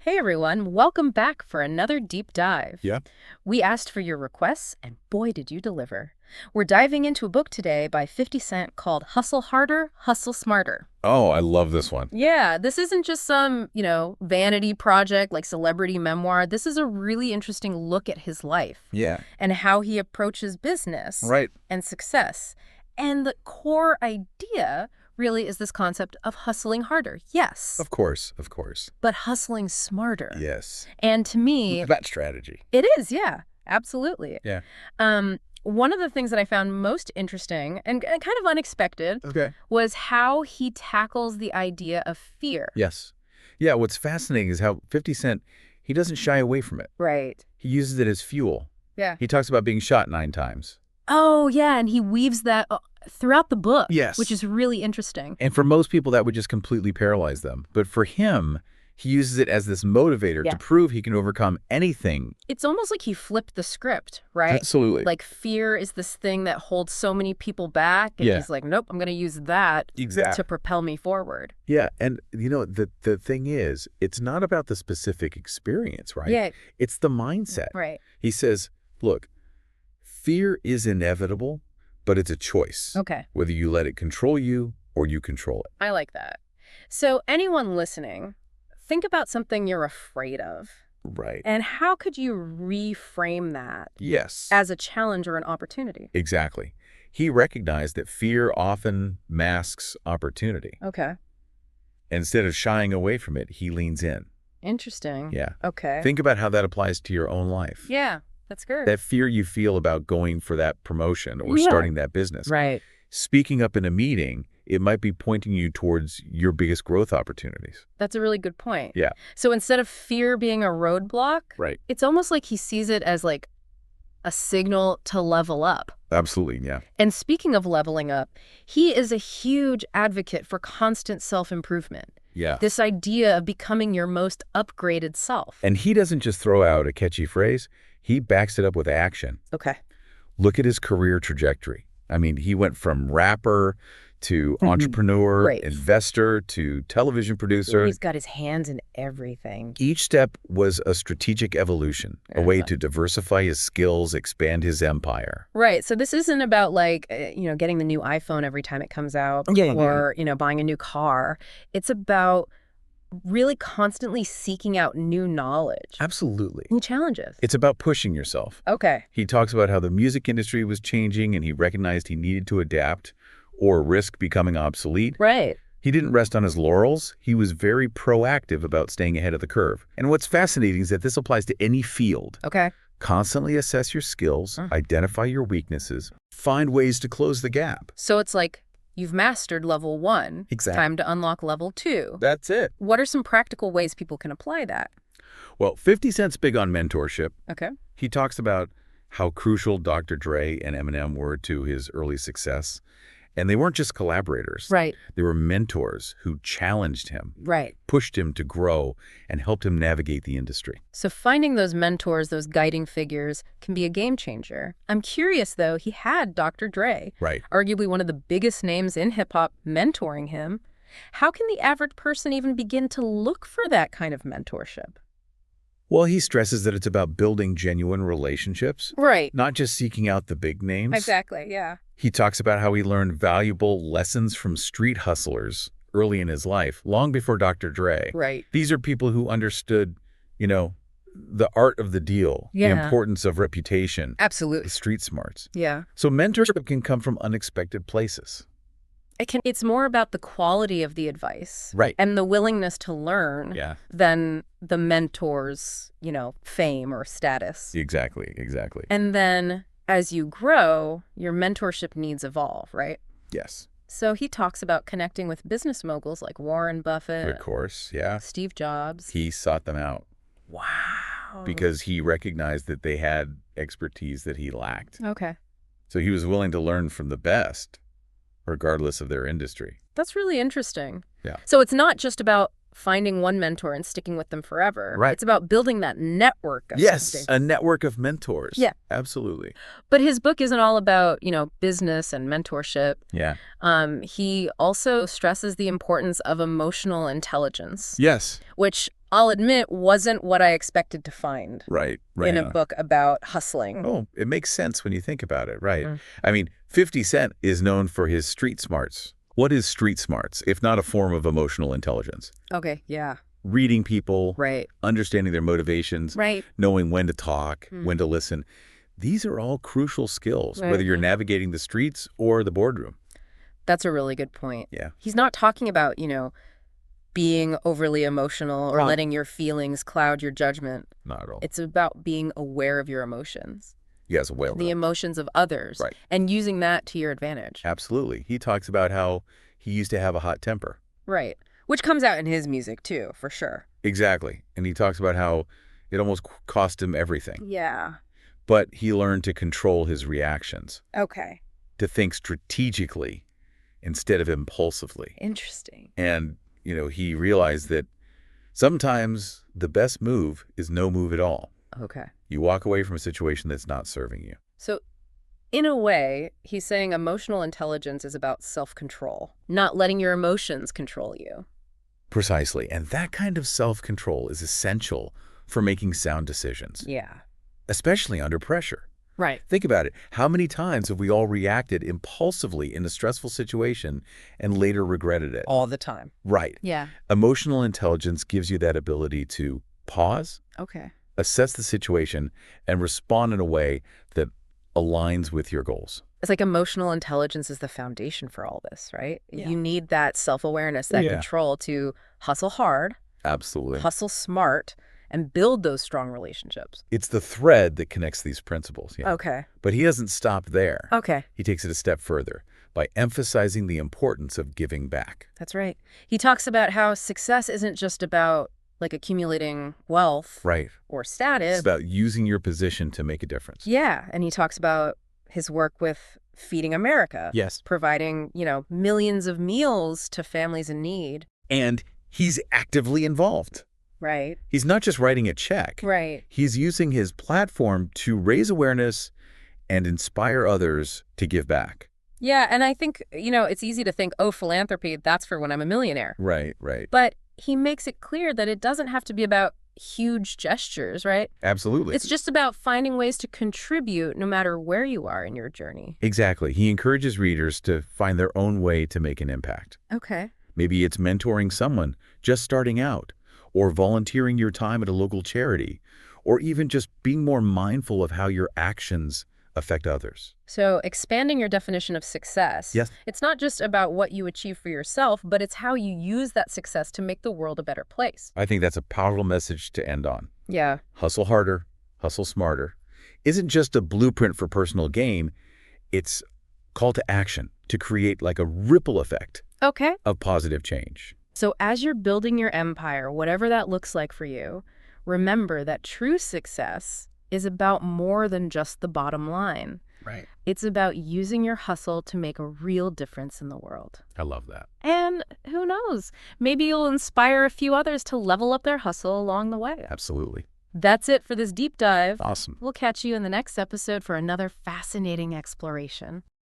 Hey everyone, welcome back for another deep dive. Yeah. We asked for your requests, and boy did you deliver. We're diving into a book today by 50 Cent called Hustle Harder, Hustle Smarter. Oh, I love this one. Yeah, this isn't just some, vanity project like celebrity memoir. This is a really interesting look at his life Yeah. and how he approaches business Right. and success. And the core idea really is this concept of hustling harder. Yes, Of course. Of course. but hustling smarter. Yes. And to me, That strategy. it is, yeah, absolutely. Yeah. One of the things that I found most interesting and kind of unexpected Okay. was how he tackles the idea of fear. Yes. Yeah. What's fascinating is how 50 Cent, he doesn't shy away from it. Right. He uses it as fuel. Yeah. He talks about being shot 9 times. Oh, yeah, and he weaves that throughout the book. Yes. Which is really interesting. And for most people, that would just completely paralyze them. But for him, he uses it as this motivator Yeah. to prove he can overcome anything. It's almost like he flipped the script, right? Absolutely. Like fear is this thing that holds so many people back, and Yeah. he's like, nope, I'm going to use that Exactly. to propel me forward. Yeah. And, the thing is, it's not about the specific experience, right? Yeah. It's the mindset. Right. He says, look, fear is inevitable, but it's a choice. Okay. Whether you let it control you or you control it. I like that. So anyone listening, think about something you're afraid of. Right. And how could you reframe that Yes. as a challenge or an opportunity? Exactly. He recognized that fear often masks opportunity. Okay. Instead of shying away from it, he leans in. Interesting. Yeah. Okay. Think about how that applies to your own life. Yeah, that's good. That fear you feel about going for that promotion or Yeah. starting that business. Right. Speaking up in a meeting, it might be pointing you towards your biggest growth opportunities. That's a really good point. Yeah. So instead of fear being a roadblock, Right. it's almost like he sees it as like a signal to level up. Absolutely. Yeah. And speaking of leveling up, he is a huge advocate for constant self-improvement. Yeah. This idea of becoming your most upgraded self. And he doesn't just throw out a catchy phrase. He backs it up with action. Okay. Look at his career trajectory. I mean, he went from rapper to entrepreneur, Right. investor to television producer. He's got his hands in everything. Each step was a strategic evolution, a way Yeah. to diversify his skills, expand his empire. Right. So this isn't about like, getting the new iPhone every time it comes out Yeah. or, buying a new car. It's about really constantly seeking out new knowledge, Absolutely. new challenges. It's about pushing yourself. Okay. He talks about how the music industry was changing and he recognized he needed to adapt or risk becoming obsolete. Right. He didn't rest on his laurels. He was very proactive about staying ahead of the curve. And what's fascinating is that this applies to any field. Okay. Constantly assess your skills, identify your weaknesses, find ways to close the gap. So it's like you've mastered level 1. Exactly. Time to unlock level 2. That's it. What are some practical ways people can apply that? Well, 50 Cent's big on mentorship. Okay. He talks about how crucial Dr. Dre and Eminem were to his early success. And they weren't just collaborators. Right. They were mentors who challenged him, Right. pushed him to grow, and helped him navigate the industry. So finding those mentors, those guiding figures, can be a game changer. I'm curious, though, he had Dr. Dre, Right. arguably one of the biggest names in hip-hop, mentoring him. How can the average person even begin to look for that kind of mentorship? Well, he stresses that it's about building genuine relationships, Right. not just seeking out the big names. Exactly, yeah. He talks about how he learned valuable lessons from street hustlers early in his life, long before Dr. Dre. Right. These are people who understood, the art of the deal, the Yeah. importance of reputation, the Absolutely. street smarts. Yeah. So mentorship can come from unexpected places. It's more about the quality of the advice. Right. And the willingness to learn Yeah, than the mentor's, fame or status. exactly. And then as you grow, your mentorship needs evolve, right? Yes, So he talks about connecting with business moguls like Warren Buffett, of course. Yeah. Steve Jobs. He sought them out Wow. because he recognized that they had expertise that he lacked. Okay. So he was willing to learn from the best, regardless of their industry. That's really interesting. Yeah. So it's not just about finding one mentor and sticking with them forever. Right. It's about building that network of Yes, something. a network of mentors. Yeah. Absolutely. But his book isn't all about, business and mentorship. Yeah. He also stresses the importance of emotional intelligence, Yes. which I'll admit, wasn't what I expected to find Right, in right a on. book about hustling. Oh, it makes sense when you think about it, right? Mm. I mean, 50 Cent is known for his street smarts. What is street smarts, if not a form of emotional intelligence? Okay, yeah. Reading people, Right. understanding their motivations, Right. knowing when to talk, Mm. when to listen. These are all crucial skills, whether Right. you're navigating the streets or the boardroom. That's a really good point. Yeah. He's not talking about, being overly emotional or Not, letting your feelings cloud your judgment. not at all. It's about being aware of your emotions, He has a whale. the emotions of others, Right. and using that to your advantage. Absolutely. He talks about how he used to have a hot temper. Right. Which comes out in his music, too, for sure. Exactly. And he talks about how it almost cost him everything. Yeah. But he learned to control his reactions, Okay. to think strategically instead of impulsively. Interesting. And, he realized that sometimes the best move is no move at all. Okay. You walk away from a situation that's not serving you. So, in a way, he's saying emotional intelligence is about self-control, not letting your emotions control you. Precisely. And that kind of self-control is essential for making sound decisions, Yeah. especially under pressure. Right. Think about it. How many times have we all reacted impulsively in a stressful situation and later regretted it? All the time. Right. Yeah. Emotional intelligence gives you that ability to pause, Okay. assess the situation, and respond in a way that aligns with your goals. It's like emotional intelligence is the foundation for all this, right? Yeah. You need that self-awareness, that Yeah. control to hustle hard, Absolutely. hustle smart, and build those strong relationships. It's the thread that connects these principles. Yeah. Okay. But he doesn't stop there. Okay. He takes it a step further by emphasizing the importance of giving back. That's right. He talks about how success isn't just about accumulating wealth Right. or It's status. about using your position to make a difference. Yeah. And he talks about his work with Feeding America. Yes. Providing, millions of meals to families in need. And he's actively involved. Right. He's not just writing a check. Right. He's using his platform to raise awareness and inspire others to give back. Yeah. And I think, it's easy to think, oh, philanthropy, that's for when I'm a millionaire. Right, right. But he makes it clear that it doesn't have to be about huge gestures, right? Absolutely. It's just about finding ways to contribute no matter where you are in your journey. Exactly. He encourages readers to find their own way to make an impact. Okay. Maybe it's mentoring someone just starting out, or volunteering your time at a local charity, or even just being more mindful of how your actions affect others. So expanding your definition of success, Yes. it's not just about what you achieve for yourself, but it's how you use that success to make the world a better place. I think that's a powerful message to end on. Yeah. Hustle harder, hustle smarter isn't just a blueprint for personal gain. It's call to action to create like a ripple effect Okay. of positive change. So as you're building your empire, whatever that looks like for you, remember that true success is about more than just the bottom line. Right. It's about using your hustle to make a real difference in the world. I love that. And who knows, maybe you'll inspire a few others to level up their hustle along the way. Absolutely. That's it for this deep dive. Awesome. We'll catch you in the next episode for another fascinating exploration.